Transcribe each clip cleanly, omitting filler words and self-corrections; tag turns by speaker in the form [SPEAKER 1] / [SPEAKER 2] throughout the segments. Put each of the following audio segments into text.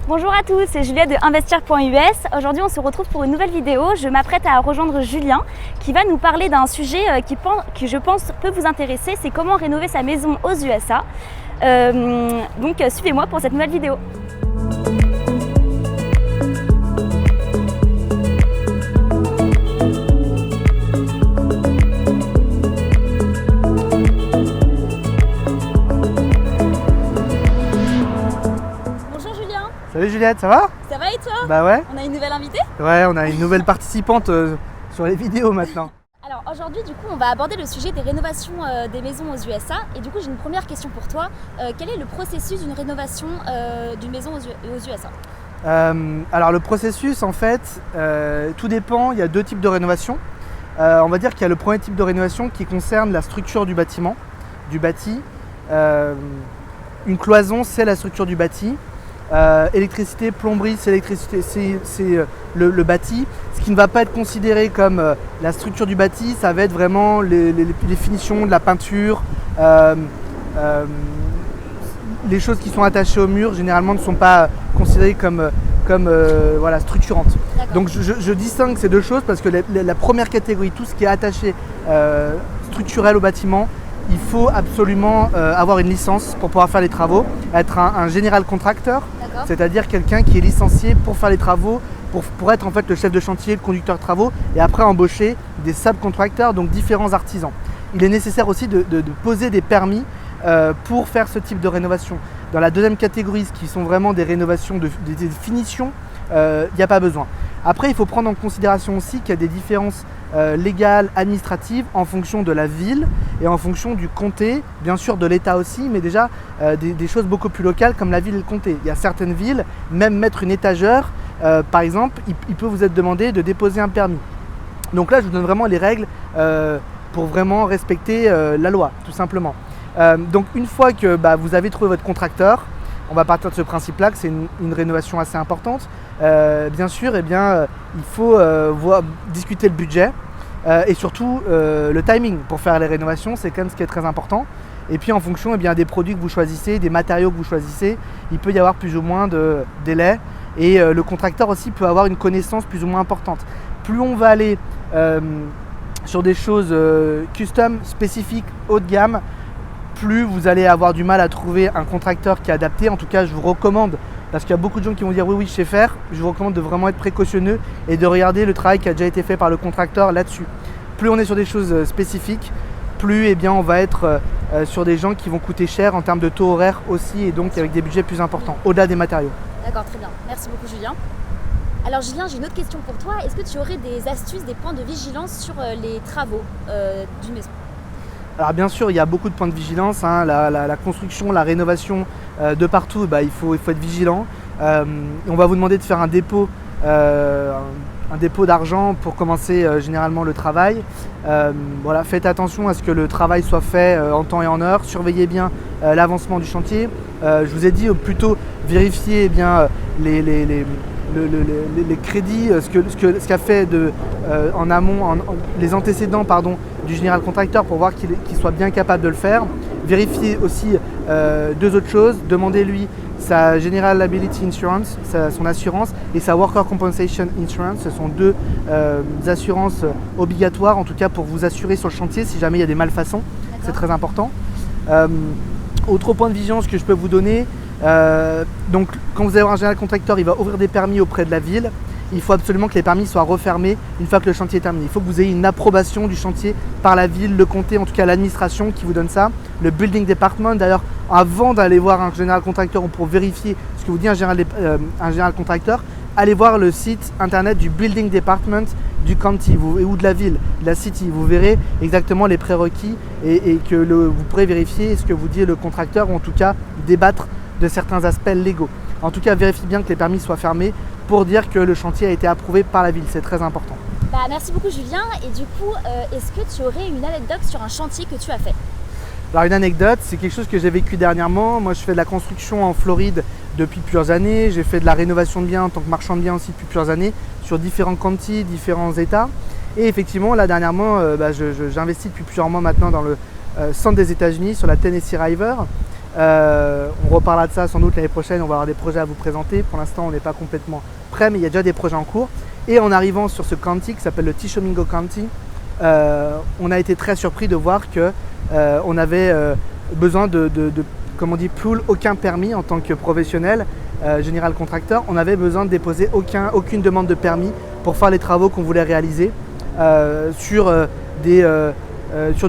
[SPEAKER 1] Bonjour à tous, c'est Juliette de investir.us. Aujourd'hui on se retrouve pour une nouvelle vidéo. Je m'apprête à rejoindre Julien qui va nous parler d'un sujet qui je pense peut vous intéresser. C'est comment rénover sa maison aux USA. Donc suivez-moi pour cette nouvelle vidéo.
[SPEAKER 2] Salut Juliette, ça va?
[SPEAKER 1] Ça va et toi?
[SPEAKER 2] Bah ouais.
[SPEAKER 1] On a une nouvelle invitée?
[SPEAKER 2] Ouais, on a une nouvelle participante sur les vidéos maintenant.
[SPEAKER 1] Alors aujourd'hui du coup on va aborder le sujet des rénovations des maisons aux USA. Et du coup j'ai une première question pour toi. Quel est le processus d'une rénovation d'une maison aux USA?
[SPEAKER 2] Alors le processus en fait, tout dépend, il y a deux types de rénovation. On va dire qu'il y a le premier type de rénovation qui concerne la structure du bâtiment, du bâti. Une cloison c'est la structure du bâti. Électricité, plomberie, c'est le bâti. Ce qui ne va pas être considéré comme la structure du bâti, ça va être vraiment les finitions de la peinture. Les choses qui sont attachées au mur, généralement, ne sont pas considérées comme voilà, structurantes. Donc je distingue ces deux choses parce que la première catégorie, tout ce qui est attaché structurel au bâtiment, il faut absolument avoir une licence pour pouvoir faire les travaux, être un général contracteur, c'est-à-dire quelqu'un qui est licencié pour faire les travaux, pour être en fait le chef de chantier, le conducteur de travaux, et après embaucher des subcontracteurs, donc différents artisans. Il est nécessaire aussi de poser des permis pour faire ce type de rénovation. Dans la deuxième catégorie, ce qui sont vraiment des rénovations des finitions, il n'y a pas besoin. Après, il faut prendre en considération aussi qu'il y a des différences légales, administratives en fonction de la ville et en fonction du comté, bien sûr de l'État aussi, mais déjà des choses beaucoup plus locales comme la ville et le comté. Il y a certaines villes, même mettre une étagère, par exemple, il peut vous être demandé de déposer un permis. Donc là, je vous donne vraiment les règles pour vraiment respecter la loi, tout simplement. Donc une fois que vous avez trouvé votre contracteur, on va partir de ce principe-là que c'est une rénovation assez importante. Bien sûr, il faut discuter le budget et surtout le timing pour faire les rénovations, c'est quand même ce qui est très important. Et puis en fonction des produits que vous choisissez, des matériaux que vous choisissez, il peut y avoir plus ou moins de délai et le contracteur aussi peut avoir une connaissance plus ou moins importante. Plus on va aller sur des choses custom, spécifiques, haut de gamme, plus vous allez avoir du mal à trouver un contracteur qui est adapté. En tout cas, je vous recommande, parce qu'il y a beaucoup de gens qui vont dire oui, je sais faire, je vous recommande de vraiment être précautionneux et de regarder le travail qui a déjà été fait par le contracteur là-dessus. Plus on est sur des choses spécifiques, plus on va être sur des gens qui vont coûter cher en termes de taux horaires aussi et donc avec des budgets plus importants, au-delà des matériaux.
[SPEAKER 1] D'accord, très bien. Merci beaucoup Julien. Alors Julien, j'ai une autre question pour toi. Est-ce que tu aurais des astuces, des points de vigilance sur les travaux d'une maison?
[SPEAKER 2] Alors bien sûr, il y a beaucoup de points de vigilance, hein, la construction, la rénovation de partout, il faut être vigilant. On va vous demander de faire un dépôt d'argent pour commencer généralement le travail. Voilà, faites attention à ce que le travail soit fait en temps et en heure, surveillez bien l'avancement du chantier. Je vous ai dit plutôt vérifier les crédits, ce qu'a fait en amont, les antécédents du général contracteur pour voir qu'il soit bien capable de le faire. Vérifiez aussi deux autres choses, demandez-lui sa General Liability Insurance, son assurance, et sa Worker Compensation Insurance. Ce sont deux assurances obligatoires, en tout cas pour vous assurer sur le chantier si jamais il y a des malfaçons. C'est très important. Autre point de vigilance que je peux vous donner, donc quand vous allez avoir un général contracteur, il va ouvrir des permis auprès de la ville. Il faut absolument que les permis soient refermés une fois que le chantier est terminé. Il faut que vous ayez une approbation du chantier par la ville, le comté, en tout cas l'administration qui vous donne ça. Le building department, d'ailleurs, avant d'aller voir un général contracteur ou pour vérifier ce que vous dit un général contracteur, allez voir le site internet du building department du county ou de la ville, de la city. Vous verrez exactement les prérequis et que vous pourrez vérifier ce que vous dit le contracteur ou en tout cas débattre de certains aspects légaux. En tout cas, vérifiez bien que les permis soient fermés pour dire que le chantier a été approuvé par la ville. C'est très important.
[SPEAKER 1] Merci beaucoup Julien. Et du coup, est-ce que tu aurais une anecdote sur un chantier que tu as fait?
[SPEAKER 2] Alors une anecdote, c'est quelque chose que j'ai vécu dernièrement. Moi, je fais de la construction en Floride depuis plusieurs années. J'ai fait de la rénovation de biens en tant que marchand de biens aussi depuis plusieurs années sur différents counties, différents états. Et effectivement, là dernièrement, j'investis depuis plusieurs mois maintenant dans le centre des États-Unis sur la Tennessee River. On reparlera de ça sans doute l'année prochaine, on va avoir des projets à vous présenter. Pour l'instant, on n'est pas complètement prêt, mais il y a déjà des projets en cours. Et en arrivant sur ce county qui s'appelle le Tishomingo County, on a été très surpris de voir qu'on avait besoin comme on dit, pull aucun permis en tant que professionnel, général contracteur. On avait besoin de déposer aucune demande de permis pour faire les travaux qu'on voulait réaliser sur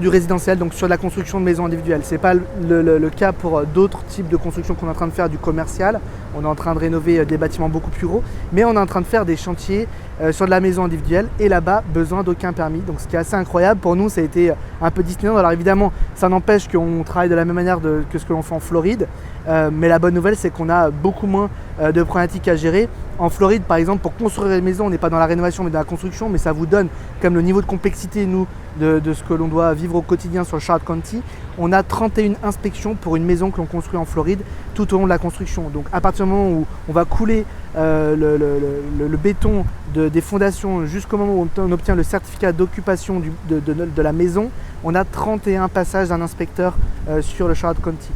[SPEAKER 2] du résidentiel, donc sur la construction de maisons individuelles. Ce n'est pas le cas pour d'autres types de construction qu'on est en train de faire, du commercial. On est en train de rénover des bâtiments beaucoup plus gros, mais on est en train de faire des chantiers sur de la maison individuelle et là-bas, besoin d'aucun permis. Donc ce qui est assez incroyable pour nous, ça a été un peu Disneyland. Alors évidemment, ça n'empêche qu'on travaille de la même manière que ce que l'on fait en Floride, mais la bonne nouvelle, c'est qu'on a beaucoup moins de problématiques à gérer. En Floride, par exemple, pour construire une maison, on n'est pas dans la rénovation mais dans la construction, mais ça vous donne comme le niveau de complexité, nous, de ce que l'on doit vivre au quotidien sur le Charlotte County. On a 31 inspections pour une maison que l'on construit en Floride tout au long de la construction. Donc à partir du moment où on va couler le béton des fondations jusqu'au moment où on obtient le certificat d'occupation de la maison, on a 31 passages d'un inspecteur sur le Charlotte County.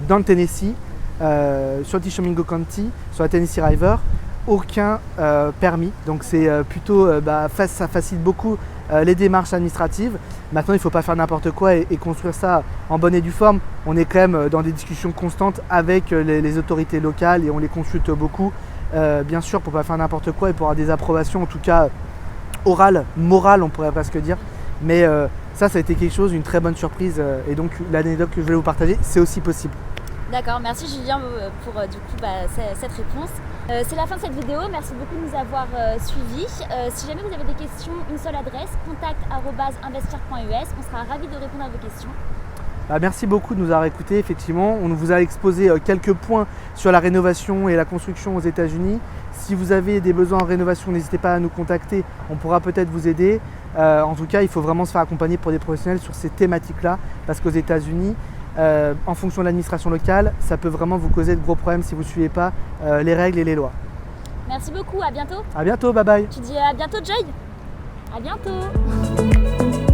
[SPEAKER 2] Dans le Tennessee, sur le Tishomingo County, sur la Tennessee River, aucun permis. Donc c'est plutôt, ça facilite beaucoup les démarches administratives. Maintenant, il ne faut pas faire n'importe quoi et construire ça en bonne et due forme. On est quand même dans des discussions constantes avec les autorités locales et on les consulte beaucoup, bien sûr, pour ne pas faire n'importe quoi et pour avoir des approbations, en tout cas orales, morales, on pourrait presque dire. Mais ça a été quelque chose, une très bonne surprise. Et donc, l'anecdote que je voulais vous partager, c'est aussi possible.
[SPEAKER 1] D'accord, merci Julien pour cette réponse. C'est la fin de cette vidéo, merci beaucoup de nous avoir suivis. Si jamais vous avez des questions, une seule adresse, contact@investir.us. On sera ravis de répondre à vos questions.
[SPEAKER 2] Merci beaucoup de nous avoir écoutés. Effectivement, on vous a exposé quelques points sur la rénovation et la construction aux États-Unis. Si vous avez des besoins en rénovation, n'hésitez pas à nous contacter, on pourra peut-être vous aider. En tout cas, il faut vraiment se faire accompagner pour des professionnels sur ces thématiques-là, parce qu'aux États-Unis, en fonction de l'administration locale, ça peut vraiment vous causer de gros problèmes si vous ne suivez pas les règles et les lois.
[SPEAKER 1] Merci beaucoup, à bientôt.
[SPEAKER 2] À bientôt, bye bye.
[SPEAKER 1] Tu dis à bientôt Joy. À bientôt.